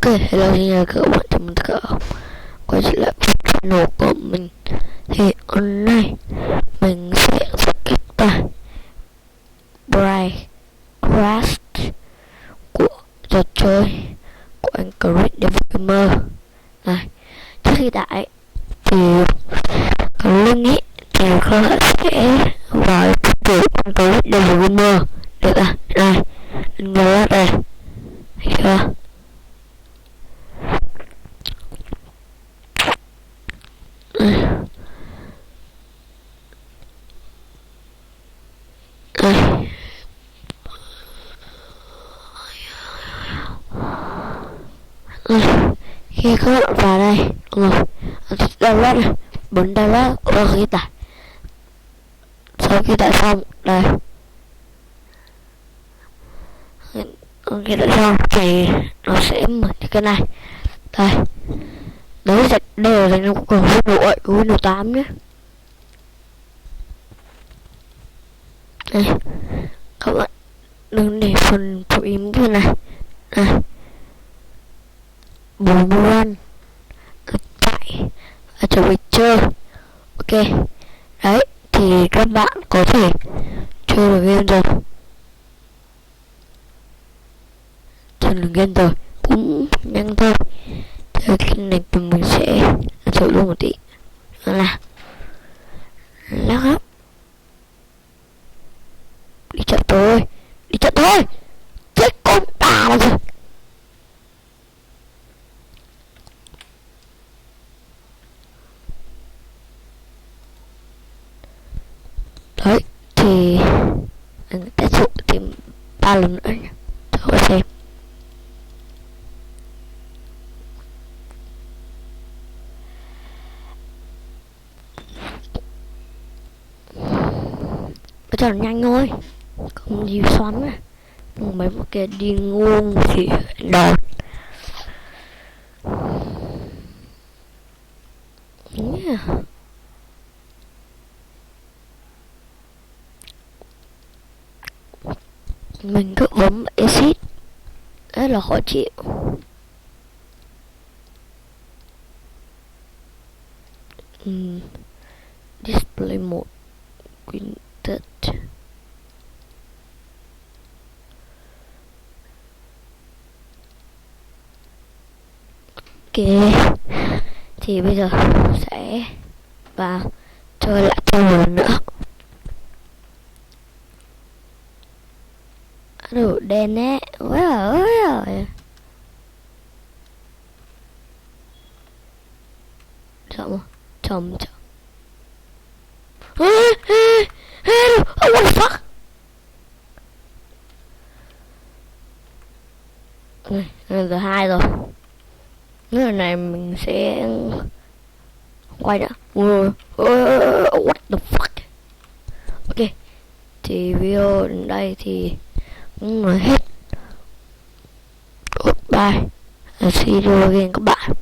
Hello xin chào các bạn, chào mừng tất cả các bạn quay trở lại với channel của mình. Thì hôm nay mình sẽ giải thích bài Brawl Crash của trò chơi của anh Chris Devil Gamer. Này, trước khi tải thì cái link ấy thì các bạn sẽ vào YouTube anh Chris Devil Gamer được à? Này, link vào đây, thấy chưa? Khi các bạn vào đây đúng rồi, download này, bấm download và khi tải. Sau khi tải xong đây, khi tải xong thì nó sẽ mở cái này đây. Đấy là đều dành cho của Windows 8 nhé. Đây, các bạn đừng để phần phím như này. Này, run chạy và chuẩn bị chơi. Ok, đấy thì các bạn có thể chơi được game rồi. Chơi được game rồi cũng nhanh thôi. Thì cái này mình sẽ thử luôn một tí. Đó là lắc lắm. Đi chợ thôi, đi chợ thôi. Chết con bà rồi. Đấy thì mình sẽ thử tìm 3 lần nữa nhé. Thử xem. Cái trò nhanh thôi, không gì xoắn à. Mấy một cái đi ngon thì đòn. Yeah. Mình cứ bấm exit rất là khó chịu. Display mode quintet. Ok, thì bây giờ sẽ vào chơi lại thêm một lần nữa. Đủ đen ấy, ôi rồi. Chậm chậm. What the fuck? Giờ 2 rồi. Lần này mình sẽ quay nữa. What the fuck? Ok, thì video đến đây thì cũng nói hết. Goodbye. See you again các bạn.